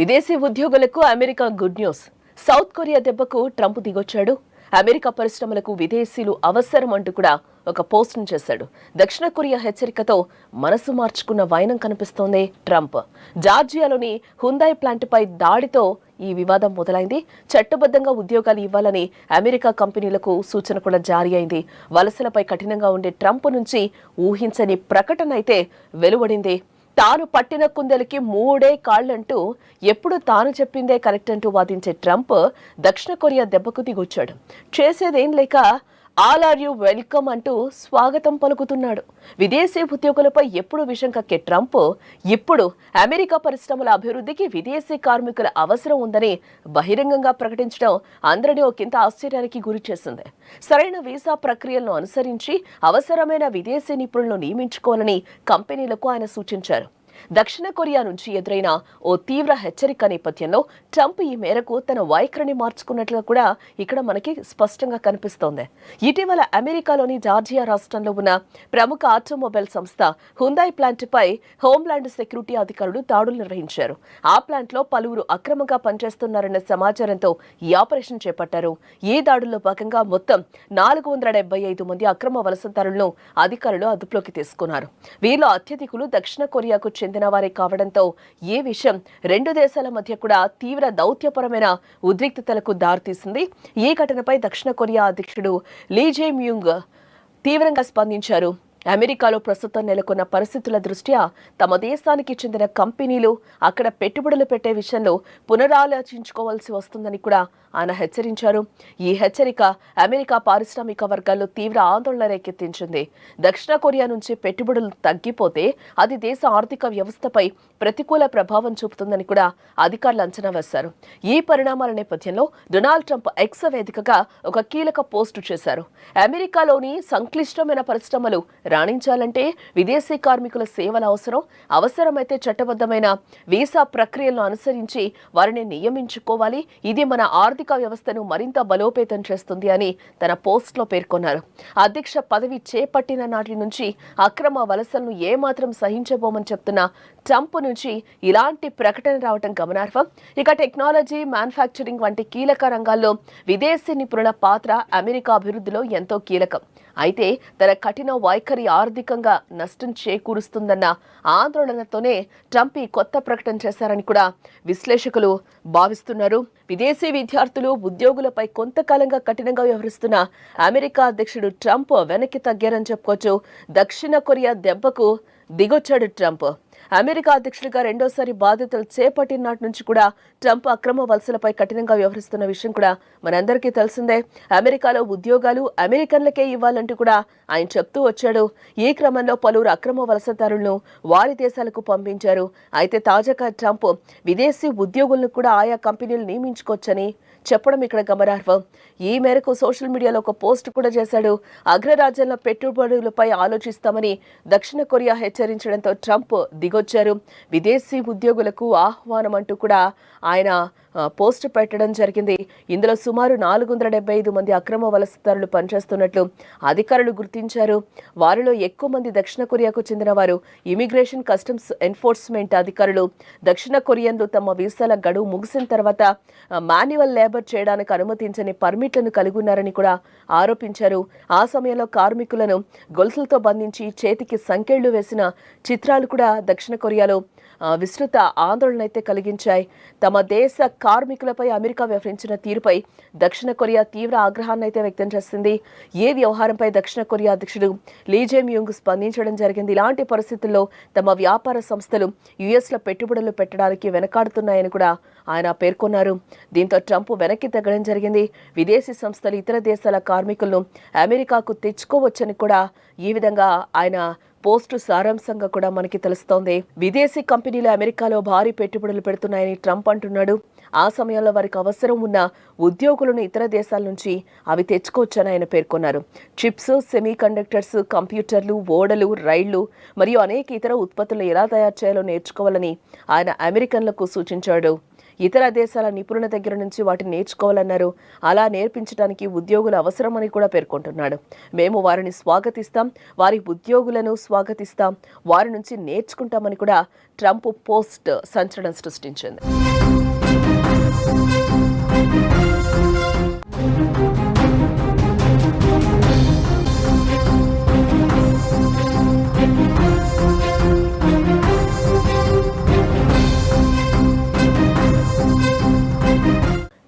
విదేశీ ఉద్యోగులకు America good news. South Korea దెబ్బకు ట్రంప్ దిగొచ్చాడు. అమెరికా పరిశ్రమలకు విదేశీయులు అవసరం అంటూ కూడా ఒక పోస్ట్ చేశాడు. దక్షిణ కొరియా హెచ్చరికతో మనసు మార్చుకున్న వైనం కనిపిస్తోంది ట్రంప్. జార్జియాలోని హుందాయ్ ప్లాంట్పై దాడితో ఈ వివాదం మొదలైంది. చట్టబద్ధంగా ఉద్యోగాలు ఇవ్వాలని అమెరికా కంపెనీలకు సూచన కూడా జారీ అయింది. వలసలపై కఠినంగా ఉండే ట్రంప్ నుంచి ఊహించని ప్రకటన అయితే వెలువడింది. తాను పట్టిన కుందెలకి 3 కాళ్లంటూ ఎప్పుడు తాను చెప్పిందే కరెక్ట్ అంటూ వాదించే ట్రంప్ దక్షిణ కొరియా దెబ్బకు దిగొచ్చాడు. చేసేదేం లేక ఆల్ ఆర్ యూ వెల్కమ్ అంటూ స్వాగతం పలుకుతున్నాడు. విదేశీ ఉద్యోగులపై ఎప్పుడు విషం కక్కే ట్రంప్ ఇప్పుడు అమెరికా పరిశ్రమల అభివృద్ధికి విదేశీ కార్మికుల అవసరం ఉందని బహిరంగంగా ప్రకటించడం అందరినీ ఒకంత ఆశ్చర్యానికి గురి చేసింది. సరైన వీసా ప్రక్రియలను అనుసరించి అవసరమైన విదేశీ నిపుణులను నియమించుకోవాలని కంపెనీలకు ఆయన సూచించారు. దక్షిణ కొరియా నుంచి ఎదురైన ఓ తీవ్ర హెచ్చరిక నేపథ్యంలో ట్రంప్ ఈ మేరకు తన వైఖరిని మార్చుకున్నట్లుగా కూడా ఇక్కడ మనకి స్పష్టంగా కనిపిస్తోంది. ఇటీవల అమెరికాలోని జార్జియా రాష్ట్రంలో ఉన్న ప్రముఖ ఆటోమొబైల్ సంస్థ హుందాయ్ ప్లాంట్పై హోంల్యాండ్ సెక్యూరిటీ అధికారులు దాడులు నిర్వహించారు. ఆ ప్లాంట్లో పలువురు అక్రమంగా పనిచేస్తున్నారన్న సమాచారంతో ఈ ఆపరేషన్ చేపట్టారు. ఈ దాడుల్లో భాగంగా మొత్తం 475 మంది అక్రమ వలసదారులను అధికారులు అదుపులోకి తీసుకున్నారు. వీరిలో అత్యధికులు దక్షిణ కొరియాకు చెందిన వారే కావడంతో ఈ విషయం రెండు దేశాల మధ్య కూడా తీవ్ర దౌత్యపరమైన ఉద్రిక్తతలకు దారితీసింది. ఈ ఘటనపై దక్షిణ కొరియా అధ్యక్షుడు లీ జే మ్యూంగ్ తీవ్రంగా స్పందించారు. అమెరికాలో ప్రస్తుతం నెలకొన్న పరిస్థితుల దృష్ట్యా తమ దేశానికి చెందిన కంపెనీలు అక్కడ పెట్టుబడులు పెట్టే విషయంలో పునరాలోచించుకోవాల్సి వస్తుందని కూడా ఆయన హెచ్చరించారు. ఈ హెచ్చరిక అమెరికా పారిశ్రామిక వర్గాల్లో తీవ్ర ఆందోళన రేకెత్తించింది. దక్షిణ కొరియా నుంచి పెట్టుబడులు తగ్గిపోతే అది దేశ ఆర్థిక వ్యవస్థపై ప్రతికూల ప్రభావం చూపుతుందని కూడా అధికారులు అంచనా వేశారు. ఈ పరిణామాల నేపథ్యంలో డొనాల్డ్ ట్రంప్ ఎక్స్ వేదికగా ఒక కీలక పోస్టు చేశారు. అమెరికాలోని సంక్లిష్టమైన పరిశ్రమలు రాణించాలంటే విదేశీ కార్మికుల సేవల అవసరమైతే చట్టబద్ధమైన వీసా ప్రక్రియలను అనుసరించి వారిని నియమించుకోవాలి. ఇది మన ఆర్థిక వ్యవస్థను మరింత బలోపేతం చేస్తుంది అని తన పోస్ట్లో పేర్కొన్నారు. అధ్యక్ష పదవి చేపట్టిన నాటి నుంచి అక్రమ వలసలను ఏమాత్రం సహించబోమని చెప్తున్న ట్రంప్ నుంచి ఇలాంటి ప్రకటన రావడం గమనార్హం. ఇక టెక్నాలజీ, మ్యానుఫ్యాక్చరింగ్ వంటి కీలక రంగాల్లో విదేశీ నిపుణుల పాత్ర అమెరికా అభివృద్ధిలో ఎంతో కీలకం. అయితే తన కఠిన వైఖరి ఆర్థికంగా నష్టం చేకూరుస్తుందన్న ఆందోళనతోనే ట్రంప్ ఈ కొత్త ప్రకటన చేశారని కూడా విశ్లేషకులు భావిస్తున్నారు. విదేశీ విద్యార్థులు, ఉద్యోగులపై కొంతకాలంగా కఠినంగా వ్యవహరిస్తున్న అమెరికా అధ్యక్షుడు ట్రంప్ వెనక్కి తగ్గారని చెప్పుకోవచ్చు. దక్షిణ కొరియా దెబ్బకు దిగొచ్చాడు ట్రంప్. అమెరికా అధ్యక్షుడిగా రెండోసారి బాధ్యతలు చేపట్టిన నాటి నుంచి కూడా ట్రంప్ అక్రమ వలసలపై కఠినంగా వ్యవహరిస్తున్న విషయం కూడా మనందరికీ తెలిసిందే. అమెరికాలో ఉద్యోగాలు అమెరికన్లకే ఇవ్వాలంటూ కూడా ఆయన చెప్తూ వచ్చాడు. ఈ క్రమంలో పలువురు అక్రమ వలసదారులను వారి దేశాలకు పంపించారు. అయితే తాజాగా ట్రంప్ విదేశీ ఉద్యోగులను కూడా ఆయా కంపెనీలు నియమించుకోవచ్చని చెప్పడం ఇక్కడ గమనార్హం. ఈ మేరకు సోషల్ మీడియాలో ఒక పోస్ట్ కూడా చేశాడు. అగ్రరాజ్యంలో పెట్టుబడులపై ఆలోచిస్తామని దక్షిణ కొరియా హెచ్చరించడంతో ట్రంప్ దిగొచ్చారు. విదేశీ ఉద్యోగులకు ఆహ్వానం అంటూ కూడా ఆయన పోస్ట్ పెట్టడం జరిగింది. ఇందులో సుమారు 475 మంది అక్రమ వలసదారులు పనిచేస్తున్నట్లు అధికారులు గుర్తించారు. వారిలో ఎక్కువ మంది దక్షిణ కొరియాకు చెందిన వారు. ఇమిగ్రేషన్, కస్టమ్స్ ఎన్ఫోర్స్మెంట్ అధికారులు దక్షిణ కొరియన్లు తమ వీసాల గడువు ముగిసిన తర్వాత మాన్యువల్ లేబర్ చేయడానికి అనుమతించని పర్మిట్లను కలిగి ఉన్నారని కూడా ఆరోపించారు. ఆ సమయంలో కార్మికులను గొలుసులతో బంధించి చేతికి సంకెళ్లు వేసిన చిత్రాలు కూడా దక్షిణ కొరియాలో విస్తృత ఆందోళన అయితే కలిగించాయి. తమ దేశ కార్మికులపై అమెరికా వ్యవహరించిన తీరుపై దక్షిణ కొరియా తీవ్ర ఆగ్రహాన్ని అయితే వ్యక్తం చేసింది. ఈ వ్యవహారంపై దక్షిణ కొరియా అధ్యక్షుడు లీ జే మ్యూంగ్ స్పందించడం జరిగింది. ఇలాంటి పరిస్థితుల్లో తమ వ్యాపార సంస్థలు యుఎస్లో పెట్టుబడులు పెట్టడానికి వెనకాడుతున్నాయని కూడా ఆయన పేర్కొన్నారు. దీంతో ట్రంప్ వెనక్కి తగ్గడం జరిగింది. విదేశీ సంస్థలు ఇతర దేశాల కార్మికులను అమెరికాకు తెచ్చుకోవచ్చని కూడా ఈ విధంగా ఆయన పోస్టు సారాంశంగా కూడా మనకి తెలుస్తోంది. విదేశీ కంపెనీలు అమెరికాలో భారీ పెట్టుబడులు పెడుతున్నాయని ట్రంప్ అంటున్నాడు. ఆ సమయంలో వారికి అవసరం ఉన్న ఉద్యోగులను ఇతర దేశాల నుంచి అవి తెచ్చుకోవచ్చని ఆయన పేర్కొన్నారు. చిప్స్, సెమీ కండక్టర్స్, కంప్యూటర్లు, ఓడలు, రైళ్లు మరియు అనేక ఇతర ఉత్పత్తులు ఎలా తయారు చేయాలో నేర్చుకోవాలని ఆయన అమెరికన్లకు సూచించాడు. ఇతర దేశాల నిపుణుల దగ్గర నుంచి వాటిని నేర్చుకోవాలన్నారు. అలా నేర్పించడానికి ఉద్యోగులు అవసరమని కూడా పేర్కొంటున్నాడు. మేము వారిని స్వాగతిస్తాం, వారి ఉద్యోగులను స్వాగతిస్తాం, వారి నుంచి నేర్చుకుంటామని కూడా ట్రంప్ పోస్ట్ సంచలనం సృష్టించింది.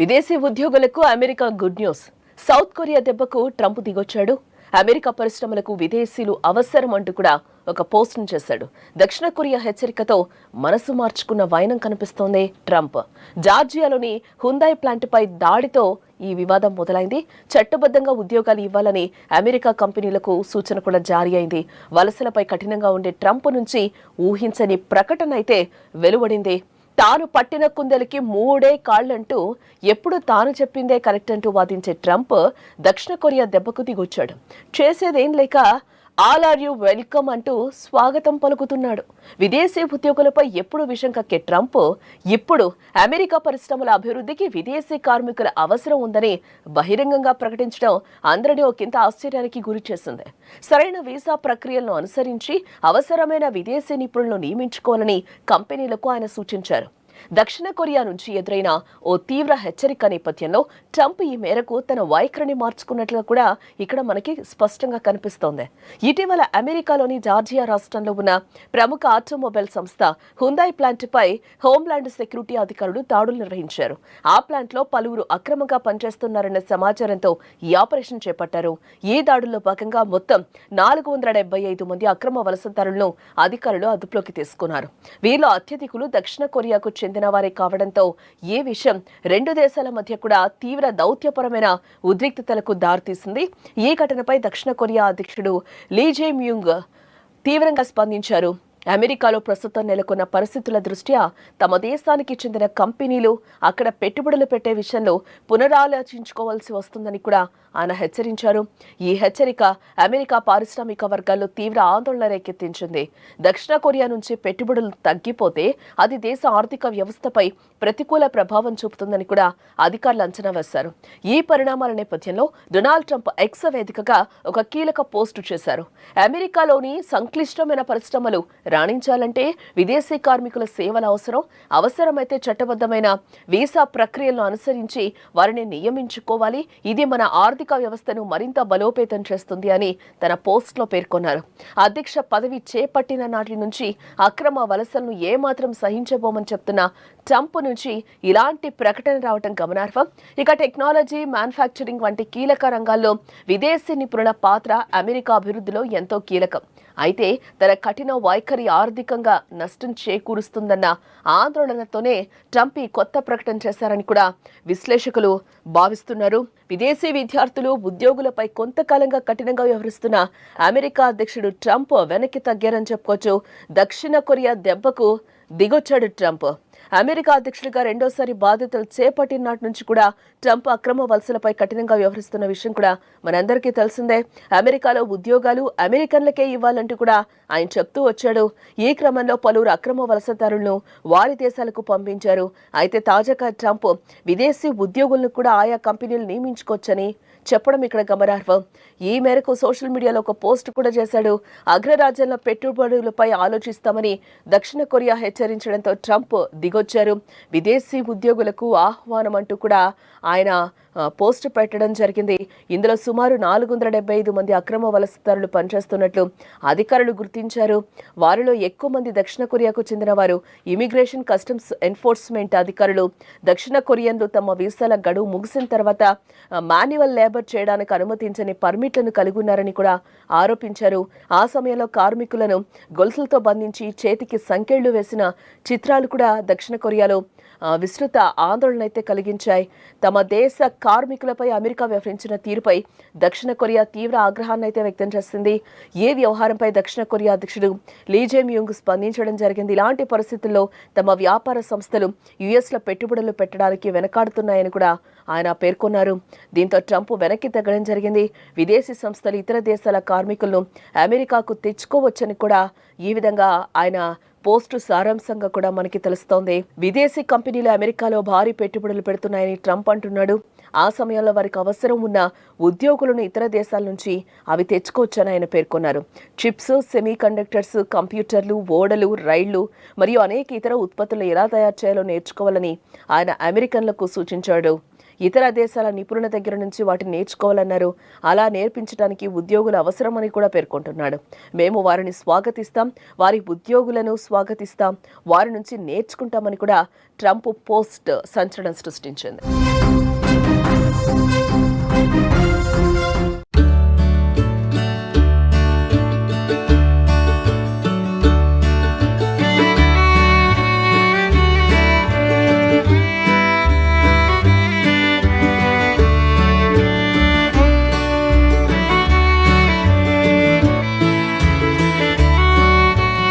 విదేశీ ఉద్యోగులకు America good news. South Korea దెబ్బకు ట్రంప్ దిగొచ్చాడు. అమెరికా పరిశ్రమలకు విదేశీయులు అవసరం అంటూ కూడా ఒక పోస్ట్ను చేశాడు. దక్షిణ కొరియా హెచ్చరికతో మనసు మార్చుకున్న వైనం కనిపిస్తోంది ట్రంప్. జార్జియాలోని హుందాయ్ ప్లాంట్పై దాడితో ఈ వివాదం మొదలైంది. చట్టబద్ధంగా ఉద్యోగాలు ఇవ్వాలని అమెరికా కంపెనీలకు సూచన కూడా జారీ అయింది. వలసలపై కఠినంగా ఉండే ట్రంప్ నుంచి ఊహించని ప్రకటన అయితే వెలువడింది. తాను పట్టిన కుందలికి 3 కాళ్లంటూ ఎప్పుడు తాను చెప్పిందే కరెక్ట్ అంటూ వాదించే ట్రంప్ దక్షిణ కొరియా దెబ్బకు దిగొచ్చాడు. చేసేదేం లేక ఆల్ ఆర్ యూ వెల్కమ్ అంటూ స్వాగతం పలుకుతున్నాడు. విదేశీ ఉద్యోగులపై ఎప్పుడు విషం కక్కే ట్రంప్ ఇప్పుడు అమెరికా పరిశ్రమల అభివృద్ధికి విదేశీ కార్మికుల అవసరం ఉందని బహిరంగంగా ప్రకటించడం అందరినీ ఒకంత ఆశ్చర్యానికి గురి చేసింది. సరైన వీసా ప్రక్రియలను అనుసరించి అవసరమైన విదేశీ నిపుణులను నియమించుకోవాలని కంపెనీలకు ఆయన సూచించారు. దక్షిణ కొరియా నుంచి ఎదురైన ఓ తీవ్ర హెచ్చరిక నేపథ్యంలో ట్రంప్ ఈ మేరకు తన వైఖరిని మార్చుకున్నట్లుగా కూడా ఇక్కడ మనకి స్పష్టంగా కనిపిస్తోంది. ఇటీవల అమెరికాలోని జార్జియా రాష్ట్రంలో ఉన్న ప్రముఖ ఆటోమొబైల్ సంస్థ హుందాయ్ ప్లాంట్పై హోంల్యాండ్ సెక్యూరిటీ అధికారులు దాడులు నిర్వహించారు. ఆ ప్లాంట్లో పలువురు అక్రమంగా పనిచేస్తున్నారన్న సమాచారంతో ఈ ఆపరేషన్ చేపట్టారు. ఈ దాడుల్లో భాగంగా మొత్తం 475 మంది అక్రమ వలసదారులను అధికారులు అదుపులోకి తీసుకున్నారు. వీరిలో అత్యధికులు దక్షిణ కొరియాకు చెందిన వారే కావడంతో ఈ విషయం 2 దేశాల మధ్య కూడా తీవ్ర దౌత్యపరమైన ఉద్రిక్తతలకు దారితీసింది. ఈ ఘటనపై దక్షిణ కొరియా అధ్యక్షుడు లీ జే మ్యూంగ్ తీవ్రంగా స్పందించారు. అమెరికాలో ప్రస్తుతం నెలకొన్న పరిస్థితుల దృష్ట్యా తమ దేశానికి చెందిన కంపెనీలు అక్కడ పెట్టుబడులు పెట్టే విషయంలో పునరాలోచించుకోవాల్సి వస్తుందని కూడా ఆయన హెచ్చరించారు. ఈ హెచ్చరిక అమెరికా పారిశ్రామిక వర్గాల్లో తీవ్ర ఆందోళన రేకెత్తించింది. దక్షిణ కొరియా నుంచి పెట్టుబడులు తగ్గిపోతే అది దేశ ఆర్థిక వ్యవస్థపై ప్రతికూల ప్రభావం చూపుతుందని కూడా అధికారులు అంచనా వేశారు. ఈ పరిణామాల నేపథ్యంలో డొనాల్డ్ ట్రంప్ ఎక్స్ వేదికగా ఒక కీలక పోస్టు చేశారు. అమెరికాలోని సంక్లిష్టమైన పరిశ్రమలు రాణించాలంటే విదేశీ కార్మికుల సేవల అవసరమైతే చట్టబద్ధమైన వీసా ప్రక్రియలను అనుసరించి వారిని నియమించుకోవాలి. ఇది మన ఆర్థిక వ్యవస్థను మరింత బలోపేతం చేస్తుంది అని తన పోస్ట్లో పేర్కొన్నారు. అధ్యక్ష పదవి చేపట్టిన నాటి నుంచి అక్రమ వలసలను ఏమాత్రం సహించబోమని చెప్తున్న ట్రంప్ నుంచి ఇలాంటి ప్రకటన రావడం గమనార్హం. ఇక టెక్నాలజీ, మ్యానుఫ్యాక్చరింగ్ వంటి కీలక రంగాల్లో విదేశీ నిపుణుల పాత్ర అమెరికా అభివృద్ధిలో ఎంతో కీలకం. అయితే తన కఠిన వైఖరి ఆర్థికంగా నష్టం చేకూరుస్తుందన్న ఆందోళనతోనే ట్రంప్ ఈ కొత్త ప్రకటన చేశారని కూడా విశ్లేషకులు భావిస్తున్నారు. విదేశీ విద్యార్థులు, ఉద్యోగులపై కొంతకాలంగా కఠినంగా వ్యవహరిస్తున్న అమెరికా అధ్యక్షుడు ట్రంప్ వెనక్కి తగ్గారని చెప్పుకోవచ్చు. దక్షిణ కొరియా దెబ్బకు దిగొచ్చాడు ట్రంప్. అమెరికా అధ్యక్షుడిగా రెండోసారి బాధ్యతలు చేపట్టిన నాటి నుంచి కూడా ట్రంప్ అక్రమ వలసలపై కఠినంగా వ్యవహరిస్తున్న విషయం కూడా మనందరికీ తెలిసిందే. అమెరికాలో ఉద్యోగాలు అమెరికన్లకే ఇవ్వాలంటూ కూడా ఆయన చెప్తూ వచ్చాడు. ఈ క్రమంలో పలువురు అక్రమ వలసదారులను వారి దేశాలకు పంపించారు. అయితే తాజాగా ట్రంప్ విదేశీ ఉద్యోగులను కూడా ఆయా కంపెనీలు నియమించుకోవచ్చని చెప్పడం ఇక్కడ గమనార్హం. ఈ మేరకు సోషల్ మీడియాలో ఒక పోస్ట్ కూడా చేశాడు. అగ్రరాజ్యంలో పెట్టుబడులపై ఆలోచిస్తామని దక్షిణ కొరియా హెచ్చరించడంతో ట్రంప్ దిగొచ్చారు. విదేశీ ఉద్యోగులకు ఆహ్వానం అంటూ కూడా ఆయన పోస్ట్ పెట్టడం జరిగింది. ఇందులో సుమారు 475 మంది అక్రమ వలసదారులు పనిచేస్తున్నట్లు అధికారులు గుర్తించారు. వారిలో ఎక్కువ మంది దక్షిణ కొరియాకు చెందిన వారు. ఇమిగ్రేషన్, కస్టమ్స్ ఎన్ఫోర్స్మెంట్ అధికారులు దక్షిణ కొరియన్లు తమ వీసాల గడువు ముగిసిన తర్వాత మాన్యువల్ లేబర్ చేయడానికి అనుమతించని పర్మిట్లను కలిగి ఉన్నారని కూడా ఆరోపించారు. ఆ సమయంలో కార్మికులను గొలుసులతో బంధించి చేతికి సంకెళ్లు వేసిన చిత్రాలు కూడా దక్షిణ కొరియాలో విస్తృత ఆందోళన అయితే కలిగించాయి. తమ దేశ కార్మికులపై అమెరికా వ్యవహరించిన తీరుపై దక్షిణ కొరియా తీవ్ర ఆగ్రహాన్ని అయితే వ్యక్తం చేసింది. ఈ వ్యవహారంపై దక్షిణ కొరియా అధ్యక్షుడు లీ జే మ్యూంగ్ స్పందించడం జరిగింది. ఇలాంటి పరిస్థితుల్లో తమ వ్యాపార సంస్థలు యుఎస్లో పెట్టుబడులు పెట్టడానికి వెనకాడుతున్నాయని కూడా ఆయన పేర్కొన్నారు. దీంతో ట్రంప్ వెనక్కి తగ్గడం జరిగింది. విదేశీ సంస్థలు ఇతర దేశాల కార్మికులను అమెరికాకు తెచ్చుకోవచ్చని కూడా ఈ విధంగా ఆయన పోస్టు సారాంశంగా కూడా మనకి తెలుస్తోంది. విదేశీ కంపెనీలు అమెరికాలో భారీ పెట్టుబడులు పెడుతున్నాయని ట్రంప్ అంటున్నాడు. ఆ సమయంలో వారికి అవసరం ఉన్న ఉద్యోగులను ఇతర దేశాల నుంచి అవి తెచ్చుకోవచ్చని ఆయన పేర్కొన్నారు. చిప్స్, సెమీ కండక్టర్స్, కంప్యూటర్లు, ఓడలు, రైళ్లు మరియు అనేక ఇతర ఉత్పత్తులు ఎలా తయారు చేయాలో నేర్చుకోవాలని ఆయన అమెరికన్లకు సూచించాడు. ఇతర దేశాల నిపుణుల దగ్గర నుంచి వాటిని నేర్చుకోవాలన్నారు. అలా నేర్పించడానికి ఉద్యోగులు అవసరమని కూడా పేర్కొంటున్నాడు. మేము వారిని స్వాగతిస్తాం, వారి ఉద్యోగులను స్వాగతిస్తాం, వారి నుంచి నేర్చుకుంటామని కూడా ట్రంప్ పోస్ట్ సంచలనం సృష్టించింది.